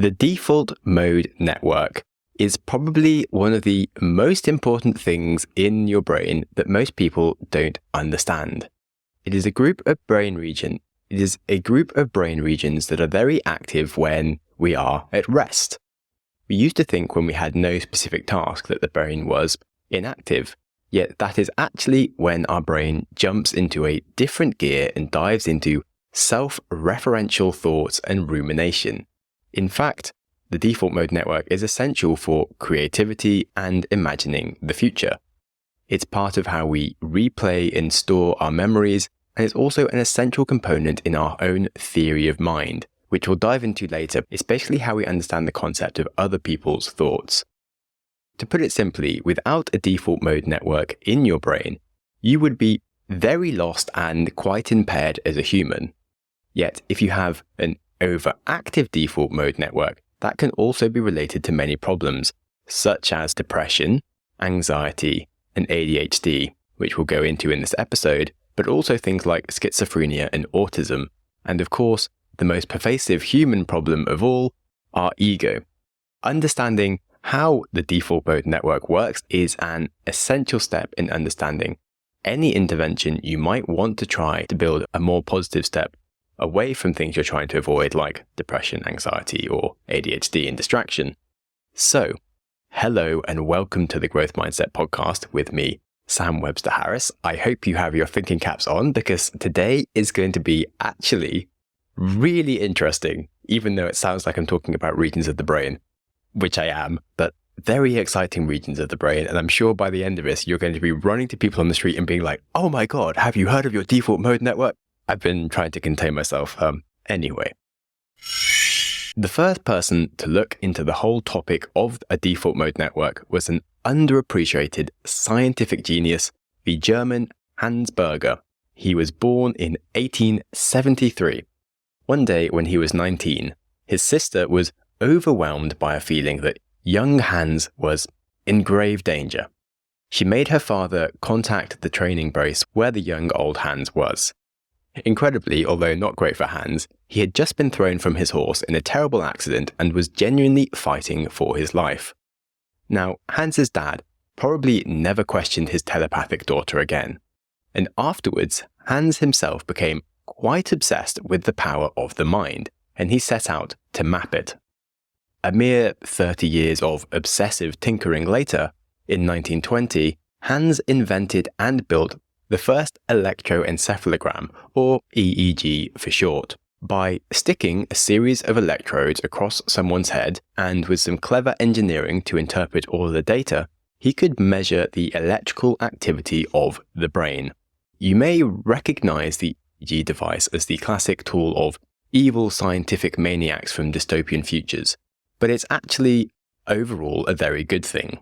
The default mode network is probably one of the most important things in your brain that most people don't understand. It is a group of brain regions that are very active when we are at rest. We used to think when we had no specific task that the brain was inactive, yet that is actually when our brain jumps into a different gear and dives into self-referential thoughts and rumination. In fact, the default mode network is essential for creativity and imagining the future. It's part of how we replay and store our memories, and it's also an essential component in our own theory of mind, which we'll dive into later. It's basically how we understand the concept of other people's thoughts. To put it simply, without a default mode network in your brain, you would be very lost and quite impaired as a human. Yet, if you have an overactive default mode network, that can also be related to many problems, such as depression, anxiety, and ADHD, which we'll go into in this episode, but also things like schizophrenia and autism, and of course, the most pervasive human problem of all, our ego. Understanding how the default mode network works is an essential step in understanding any intervention you might want to try to build a more positive step away from things you're trying to avoid, like depression, anxiety, or ADHD and distraction. So, hello and welcome to the Growth Mindset Podcast with me, Sam Webster Harris. I hope you have your thinking caps on because today is going to be actually really interesting, even though it sounds like I'm talking about regions of the brain, which I am, but very exciting regions of the brain. And I'm sure by the end of this, you're going to be running to people on the street and being like, oh my God, have you heard of your default mode network? I've been trying to contain myself. Anyway. The first person to look into the whole topic of a default mode network was an underappreciated scientific genius, the German Hans Berger. He was born in 1873. One day when he was 19, his sister was overwhelmed by a feeling that young Hans was in grave danger. She made her father contact the training base where the young old Hans was. Incredibly, although not great for Hans, he had just been thrown from his horse in a terrible accident and was genuinely fighting for his life. Now, Hans's dad probably never questioned his telepathic daughter again, and afterwards, Hans himself became quite obsessed with the power of the mind, and he set out to map it. A mere 30 years of obsessive tinkering later, in 1920, Hans invented and built the first electroencephalogram, or EEG for short, by sticking a series of electrodes across someone's head, and with some clever engineering to interpret all of the data, he could measure the electrical activity of the brain. You may recognize the EEG device as the classic tool of evil scientific maniacs from dystopian futures, but it's actually overall a very good thing.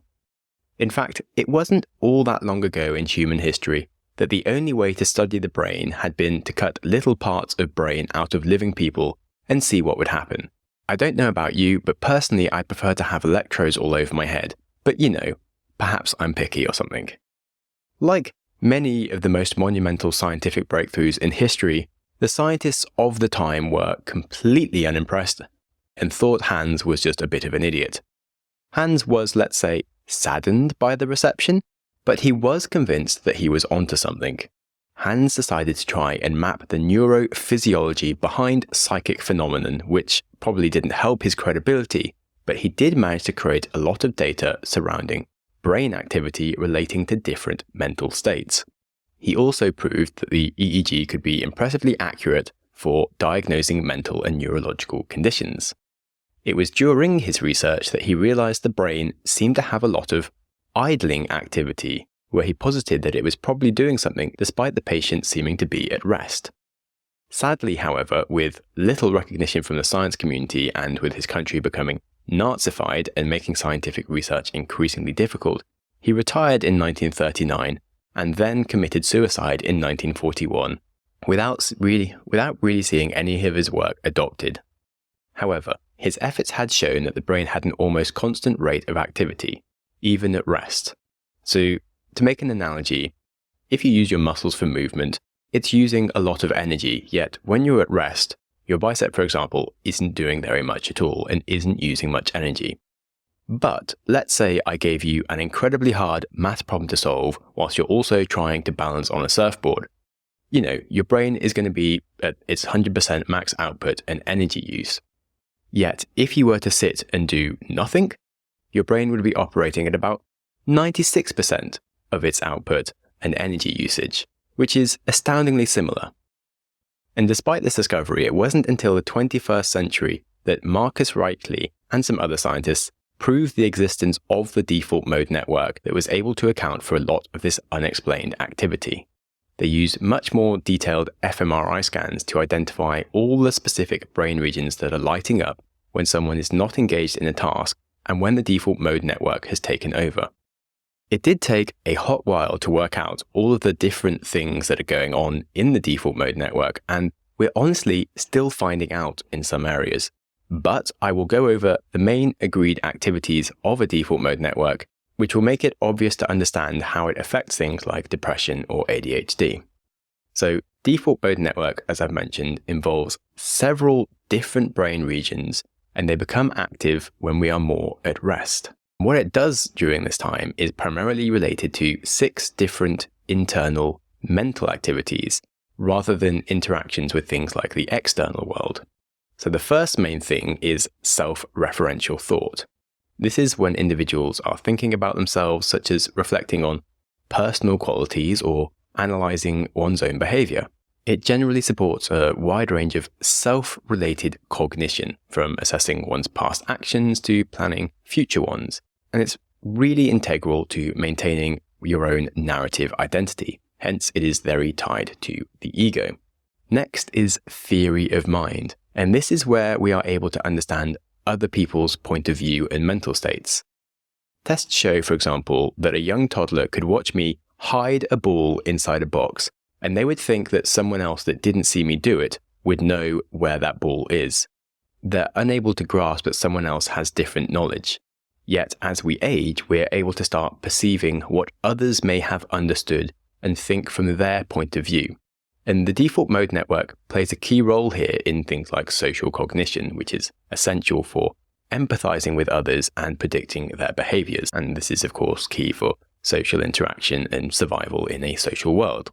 In fact, it wasn't all that long ago in human history that the only way to study the brain had been to cut little parts of brain out of living people and see what would happen. I don't know about you, but personally I prefer to have electrodes all over my head. But you know, perhaps I'm picky or something. Like many of the most monumental scientific breakthroughs in history, the scientists of the time were completely unimpressed and thought Hans was just a bit of an idiot. Hans was, let's say, saddened by the reception, but he was convinced that he was onto something. Hans decided to try and map the neurophysiology behind psychic phenomenon, which probably didn't help his credibility, but he did manage to create a lot of data surrounding brain activity relating to different mental states. He also proved that the EEG could be impressively accurate for diagnosing mental and neurological conditions. It was during his research that he realized the brain seemed to have a lot of idling activity, where he posited that it was probably doing something despite the patient seeming to be at rest. Sadly, however, with little recognition from the science community and with his country becoming Nazified and making scientific research increasingly difficult, he retired in 1939 and then committed suicide in 1941 without really seeing any of his work adopted. However, his efforts had shown that the brain had an almost constant rate of activity, even at rest. So, to make an analogy, if you use your muscles for movement, it's using a lot of energy, yet when you're at rest, Your bicep, for example, isn't doing very much at all and isn't using much energy. But let's say I gave you an incredibly hard math problem to solve whilst you're also trying to balance on a surfboard. Your brain is going to be at its 100% max output and energy use. Yet, if you were to sit and do nothing, your brain would be operating at about 96% of its output and energy usage, which is astoundingly similar. And despite this discovery, it wasn't until the 21st century that Marcus Reichley and some other scientists proved the existence of the default mode network that was able to account for a lot of this unexplained activity. They used much more detailed fMRI scans to identify all the specific brain regions that are lighting up when someone is not engaged in a task and when the default mode network has taken over. It did take a hot while to work out all of the different things that are going on in the default mode network, and we're honestly still finding out in some areas. But I will go over the main agreed activities of a default mode network, which will make it obvious to understand how it affects things like depression or ADHD. So, default mode network, as I've mentioned, involves several different brain regions, and they become active when we are more at rest. What it does during this time is primarily related to 6 different internal mental activities, rather than interactions with things like the external world. So the first main thing is self-referential thought. This is when individuals are thinking about themselves, such as reflecting on personal qualities or analyzing one's own behavior. It generally supports a wide range of self-related cognition, from assessing one's past actions to planning future ones. And it's really integral to maintaining your own narrative identity. Hence, it is very tied to the ego. Next is theory of mind. And this is where we are able to understand other people's point of view and mental states. Tests show, for example, that a young toddler could watch me hide a ball inside a box, and they would think that someone else that didn't see me do it would know where that ball is. They're unable to grasp that someone else has different knowledge. Yet, as we age, we're able to start perceiving what others may have understood and think from their point of view. And the default mode network plays a key role here in things like social cognition, which is essential for empathizing with others and predicting their behaviors. And this is, of course, key for social interaction and survival in a social world.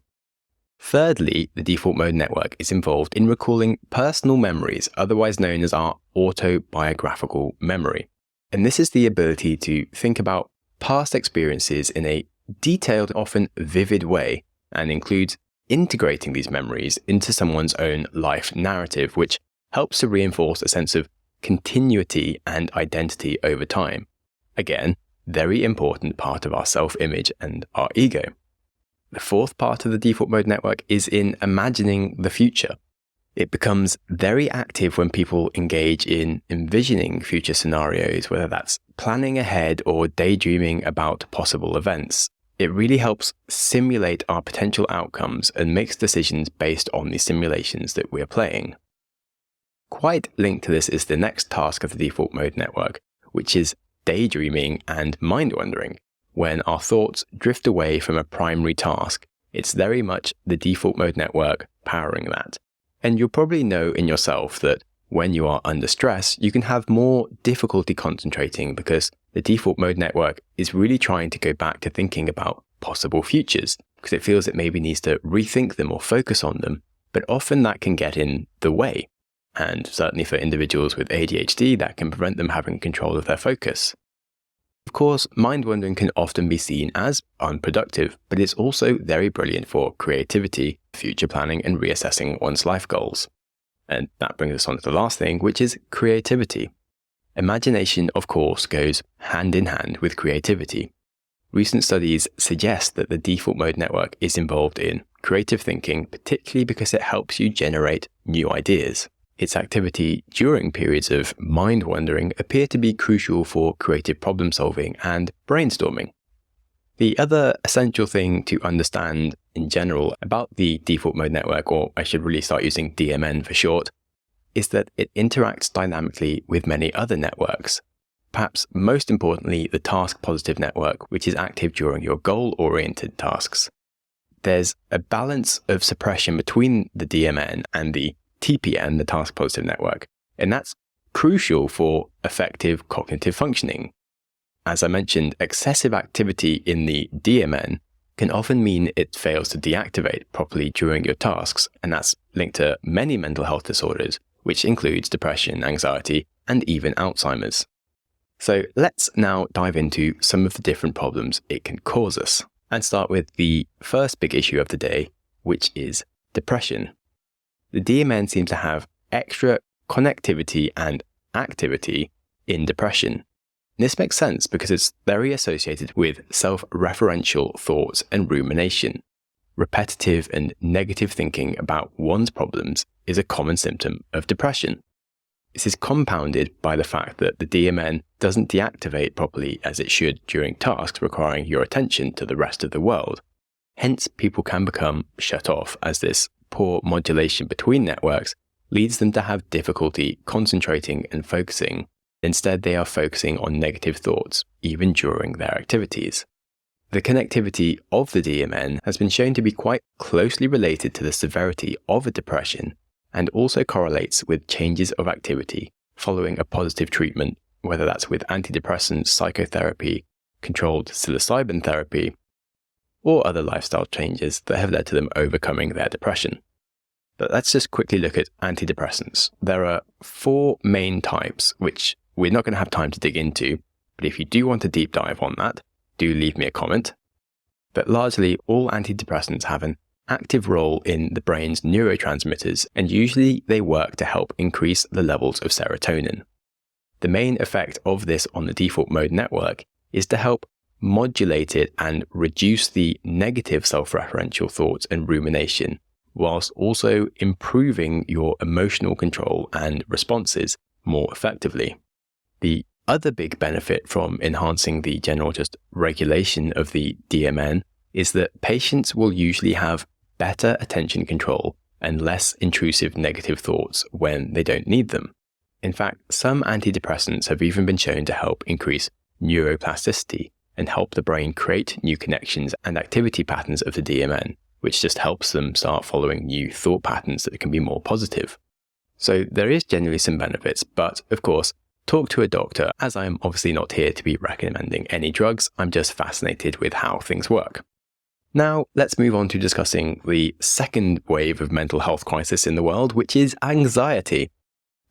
Thirdly, the default mode network is involved in recalling personal memories, otherwise known as our autobiographical memory. And this is the ability to think about past experiences in a detailed, often vivid way, and includes integrating these memories into someone's own life narrative, which helps to reinforce a sense of continuity and identity over time. Again, very important part of our self-image and our ego. The fourth part of the default mode network is in imagining the future. It becomes very active when people engage in envisioning future scenarios, whether that's planning ahead or daydreaming about possible events. It really helps simulate our potential outcomes and makes decisions based on the simulations that we're playing. Quite linked to this is the next task of the default mode network, which is daydreaming and mind-wandering. When our thoughts drift away from a primary task, it's very much the default mode network powering that. And you'll probably know in yourself that when you are under stress, you can have more difficulty concentrating because the default mode network is really trying to go back to thinking about possible futures because it feels it maybe needs to rethink them or focus on them, but often that can get in the way. And certainly for individuals with ADHD, that can prevent them having control of their focus. Of course, mind-wandering can often be seen as unproductive, but it's also very brilliant for creativity, future planning, and reassessing one's life goals. And that brings us on to the last thing, which is creativity. Imagination, of course, goes hand in hand with creativity. Recent studies suggest that the default mode network is involved in creative thinking, particularly because it helps you generate new ideas. Its activity during periods of mind-wandering appear to be crucial for creative problem-solving and brainstorming. The other essential thing to understand in general about the default mode network, or I should really start using DMN for short, is that it interacts dynamically with many other networks. Perhaps most importantly, the task-positive network, which is active during your goal-oriented tasks. There's a balance of suppression between the DMN and the TPN, the task positive network, and that's crucial for effective cognitive functioning. As I mentioned, excessive activity in the DMN can often mean it fails to deactivate properly during your tasks, and that's linked to many mental health disorders, which includes depression, anxiety, and even Alzheimer's. So let's now dive into some of the different problems it can cause us, and start with the first big issue of the day, which is depression. The DMN seems to have extra connectivity and activity in depression. This makes sense because it's very associated with self-referential thoughts and rumination. Repetitive and negative thinking about one's problems is a common symptom of depression. This is compounded by the fact that the DMN doesn't deactivate properly as it should during tasks requiring your attention to the rest of the world. Hence, people can become shut off as this poor modulation between networks leads them to have difficulty concentrating and focusing. Instead, they are focusing on negative thoughts, even during their activities. The connectivity of the DMN has been shown to be quite closely related to the severity of a depression, and also correlates with changes of activity following a positive treatment, whether that's with antidepressants, psychotherapy, controlled psilocybin therapy, or other lifestyle changes that have led to them overcoming their depression. But let's just quickly look at antidepressants. There are 4 main types, which we're not going to have time to dig into, but if you do want a deep dive on that, do leave me a comment. But largely, all antidepressants have an active role in the brain's neurotransmitters, and usually they work to help increase the levels of serotonin. The main effect of this on the default mode network is to help modulate it and reduce the negative self-referential thoughts and rumination, whilst also improving your emotional control and responses more effectively. The other big benefit from enhancing the general just regulation of the DMN is that patients will usually have better attention control and less intrusive negative thoughts when they don't need them. In fact, some antidepressants have even been shown to help increase neuroplasticity and help the brain create new connections and activity patterns of the DMN, which just helps them start following new thought patterns that can be more positive. So there is generally some benefits, but of course, talk to a doctor, as I am obviously not here to be recommending any drugs. I'm just fascinated with how things work. Now, let's move on to discussing the second wave of mental health crisis in the world, which is anxiety.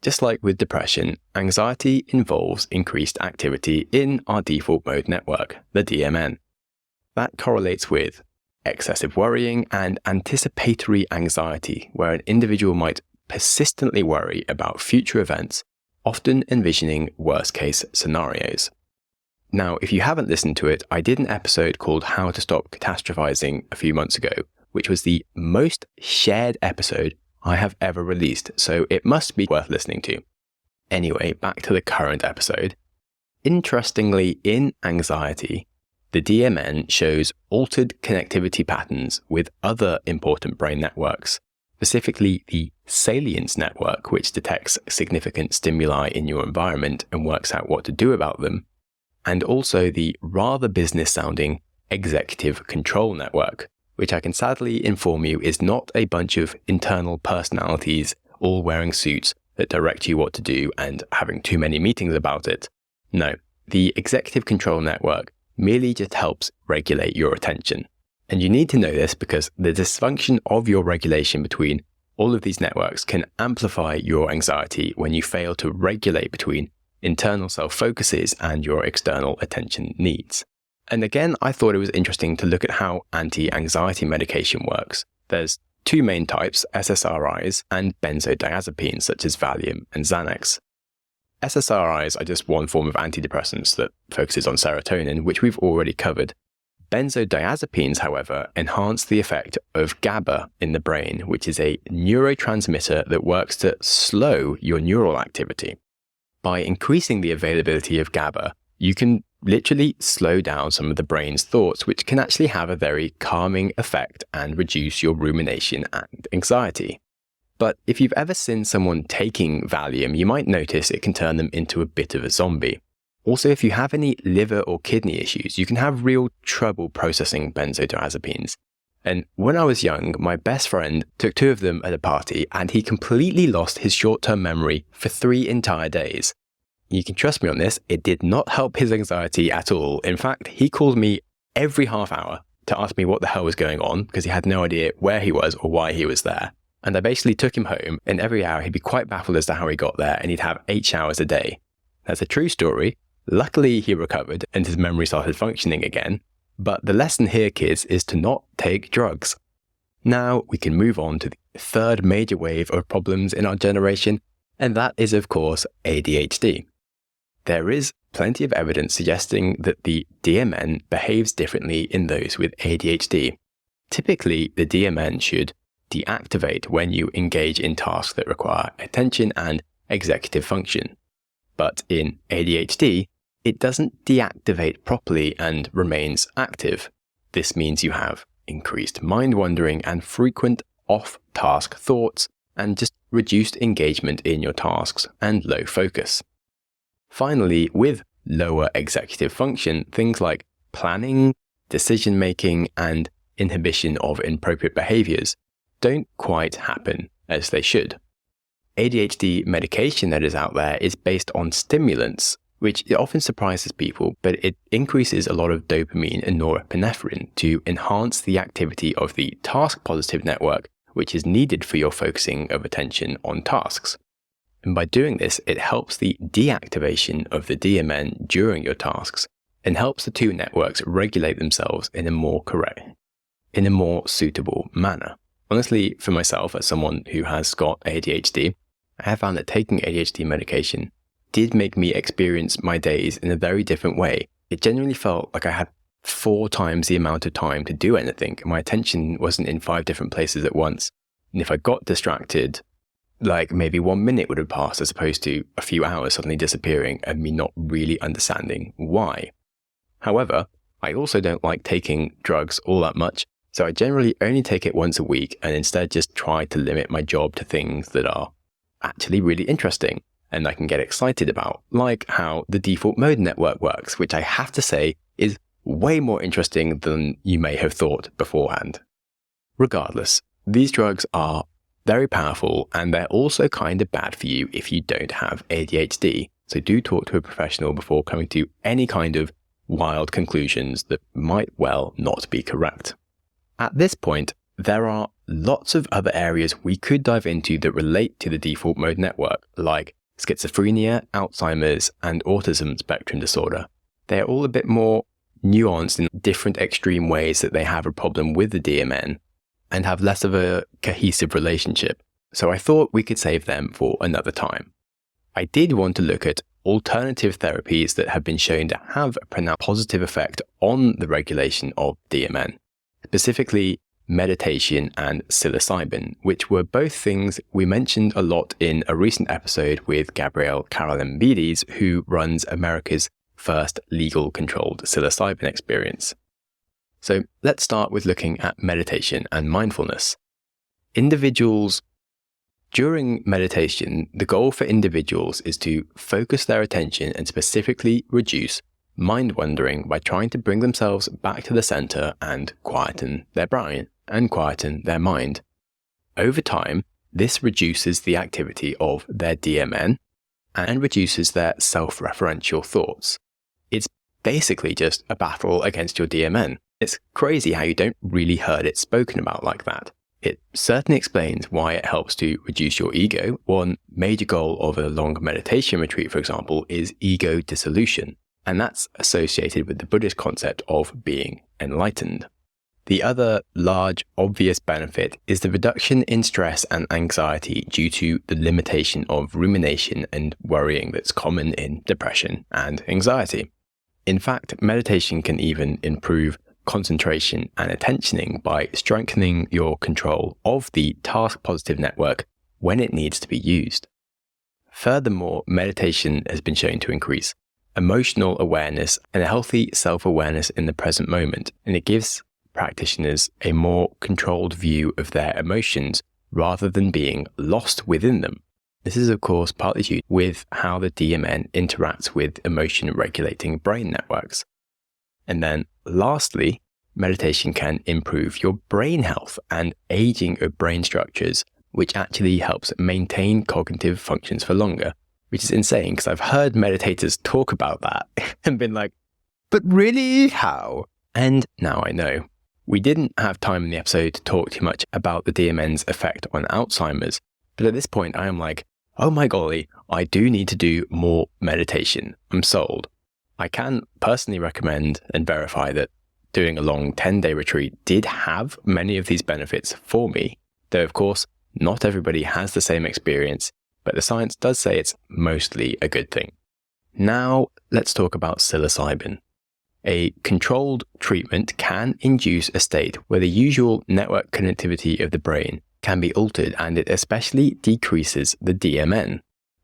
Just like with depression, anxiety involves increased activity in our default mode network, the DMN. That correlates with excessive worrying and anticipatory anxiety, where an individual might persistently worry about future events, often envisioning worst-case scenarios. Now, if you haven't listened to it, I did an episode called How to Stop Catastrophizing a few months ago, which was the most shared episode I have ever released, so it must be worth listening to. Anyway, back to the current episode. Interestingly, in anxiety, the DMN shows altered connectivity patterns with other important brain networks, specifically the salience network, which detects significant stimuli in your environment and works out what to do about them, and also the rather business-sounding executive control network, which I can sadly inform you is not a bunch of internal personalities all wearing suits that direct you what to do and having too many meetings about it. No, the executive control network merely just helps regulate your attention. And you need to know this because the dysfunction of your regulation between all of these networks can amplify your anxiety when you fail to regulate between internal self-focuses and your external attention needs. And again, I thought it was interesting to look at how anti-anxiety medication works. There's 2 main types, SSRIs and benzodiazepines such as Valium and Xanax. SSRIs are just one form of antidepressants that focuses on serotonin, which we've already covered. Benzodiazepines, however, enhance the effect of GABA in the brain, which is a neurotransmitter that works to slow your neural activity. By increasing the availability of GABA, you can literally slow down some of the brain's thoughts, which can actually have a very calming effect and reduce your rumination and anxiety. But if you've ever seen someone taking Valium, you might notice it can turn them into a bit of a zombie. Also, if you have any liver or kidney issues, you can have real trouble processing benzodiazepines. And when I was young, my best friend took 2 of them at a party and he completely lost his short-term memory for 3 entire days. You can trust me on this, it did not help his anxiety at all. In fact, he called me every half hour to ask me what the hell was going on because he had no idea where he was or why he was there. And I basically took him home, and every hour he'd be quite baffled as to how he got there, and he'd have 8 showers a day. That's a true story. Luckily, he recovered and his memory started functioning again. But the lesson here, kids, is to not take drugs. Now we can move on to the third major wave of problems in our generation, and that is, of course, ADHD. There is plenty of evidence suggesting that the DMN behaves differently in those with ADHD. Typically, the DMN should deactivate when you engage in tasks that require attention and executive function. But in ADHD, it doesn't deactivate properly and remains active. This means you have increased mind wandering and frequent off-task thoughts and just reduced engagement in your tasks and low focus. Finally, with lower executive function, things like planning, decision-making, and inhibition of inappropriate behaviors don't quite happen as they should. ADHD medication that is out there is based on stimulants, which often surprises people, but it increases a lot of dopamine and norepinephrine to enhance the activity of the task-positive network, which is needed for your focusing of attention on tasks. And by doing this, it helps the deactivation of the DMN during your tasks and helps the 2 networks regulate themselves in a more suitable manner. Honestly, for myself, as someone who has got ADHD, I have found that taking ADHD medication did make me experience my days in a very different way. It genuinely felt like I had 4 times the amount of time to do anything. My attention wasn't in 5 different places at once. And if I got distracted, like maybe 1 minute would have passed as opposed to a few hours suddenly disappearing and me not really understanding why. However, I also don't like taking drugs all that much, so I generally only take it once a week and instead just try to limit my job to things that are actually really interesting and I can get excited about, like how the default mode network works, which I have to say is way more interesting than you may have thought beforehand. Regardless, these drugs are very powerful and they're also kind of bad for you if you don't have ADHD, so do talk to a professional before coming to any kind of wild conclusions that might well not be correct. At this point, there are lots of other areas we could dive into that relate to the default mode network, like schizophrenia, Alzheimer's, and autism spectrum disorder. They are all a bit more nuanced in different extreme ways that they have a problem with the DMN and have less of a cohesive relationship. So I thought we could save them for another time. I did want to look at alternative therapies that have been shown to have a pronounced positive effect on the regulation of DMN, specifically meditation and psilocybin, which were both things we mentioned a lot in a recent episode with Gabrielle Carolambides, who runs America's first legal controlled psilocybin experience. So let's start with looking at meditation and mindfulness. During meditation, the goal for individuals is to focus their attention and specifically reduce mind wandering by trying to bring themselves back to the center and quieten their brain and quieten their mind. Over time, this reduces the activity of their DMN and reduces their self-referential thoughts. It's basically just a battle against your DMN. It's crazy how you don't really heard it spoken about like that. It certainly explains why it helps to reduce your ego. One major goal of a long meditation retreat, for example, is ego dissolution, and that's associated with the Buddhist concept of being enlightened. The other large, obvious benefit is the reduction in stress and anxiety due to the limitation of rumination and worrying that's common in depression and anxiety. In fact, meditation can even improve concentration and attentioning by strengthening your control of the task-positive network when it needs to be used. Furthermore, meditation has been shown to increase emotional awareness and a healthy self-awareness in the present moment, and it gives practitioners a more controlled view of their emotions rather than being lost within them. This is, of course, partly due with how the DMN interacts with emotion-regulating brain networks. And then, lastly, meditation can improve your brain health and aging of brain structures, which actually helps maintain cognitive functions for longer, which is insane because I've heard meditators talk about that and been like, but really, how? And now I know. We didn't have time in the episode to talk too much about the DMN's effect on Alzheimer's, but at this point I am like, oh my golly, I do need to do more meditation. I'm sold. I can personally recommend and verify that doing a long 10-day retreat did have many of these benefits for me, though of course, not everybody has the same experience, but the science does say it's mostly a good thing. Now, let's talk about psilocybin. A controlled treatment can induce a state where the usual network connectivity of the brain can be altered, and it especially decreases the DMN.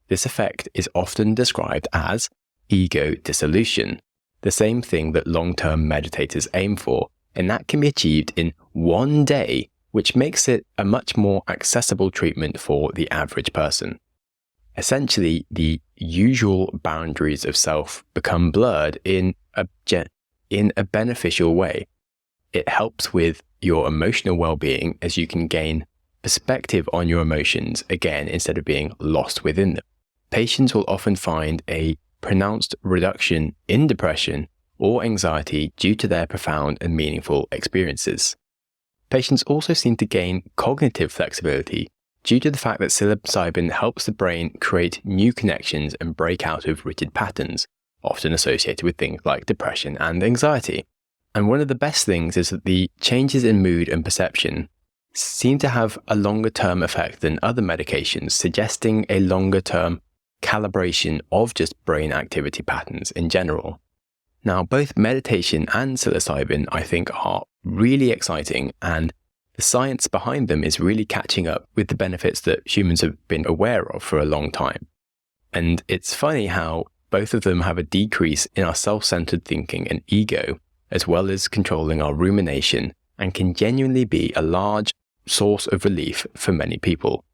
This effect is often described as ego dissolution, the same thing that long-term meditators aim for, and that can be achieved in one day, which makes it a much more accessible treatment for the average person. Essentially, the usual boundaries of self become blurred in a beneficial way. It helps with your emotional well-being as you can gain perspective on your emotions again instead of being lost within them. Patients will often find a pronounced reduction in depression or anxiety due to their profound and meaningful experiences. Patients also seem to gain cognitive flexibility due to the fact that psilocybin helps the brain create new connections and break out of rigid patterns, often associated with things like depression and anxiety. And one of the best things is that the changes in mood and perception seem to have a longer-term effect than other medications, suggesting a longer-term calibration of just brain activity patterns in general. Now, both meditation and psilocybin, I think, are really exciting, and the science behind them is really catching up with the benefits that humans have been aware of for a long time. And it's funny how both of them have a decrease in our self-centered thinking and ego, as well as controlling our rumination, and can genuinely be a large source of relief for many people.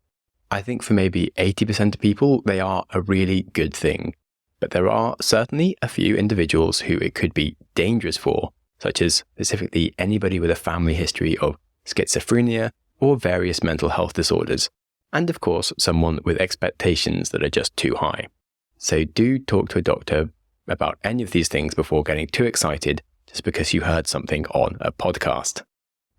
I think for maybe 80% of people, they are a really good thing. But there are certainly a few individuals who it could be dangerous for, such as specifically anybody with a family history of schizophrenia or various mental health disorders, and of course, someone with expectations that are just too high. So do talk to a doctor about any of these things before getting too excited just because you heard something on a podcast.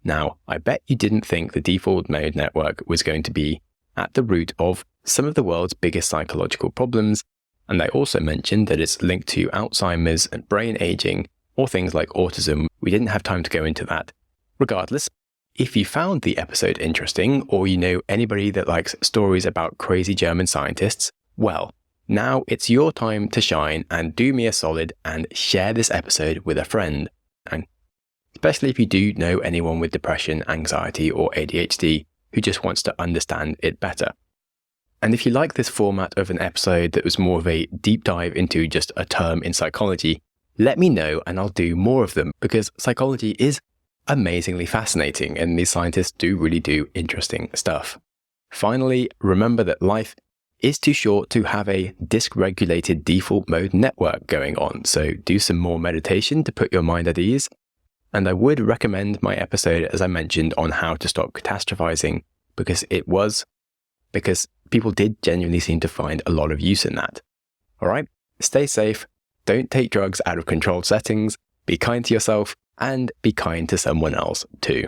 Now, I bet you didn't think the default mode network was going to be at the root of some of the world's biggest psychological problems, and I also mentioned that it's linked to Alzheimer's and brain aging, or things like autism. We didn't have time to go into that. Regardless, if you found the episode interesting, or you know anybody that likes stories about crazy German scientists, well, now it's your time to shine and do me a solid and share this episode with a friend. And especially if you do know anyone with depression, anxiety, or ADHD who just wants to understand it better. And if you like this format of an episode that was more of a deep dive into just a term in psychology, let me know and I'll do more of them, because psychology is amazingly fascinating and these scientists do really do interesting stuff. Finally, remember that life is too short to have a dysregulated default mode network going on, so do some more meditation to put your mind at ease. And I would recommend my episode, as I mentioned, on how to stop catastrophizing, because people did genuinely seem to find a lot of use in that. All right, stay safe, don't take drugs out of controlled settings, be kind to yourself, and be kind to someone else too.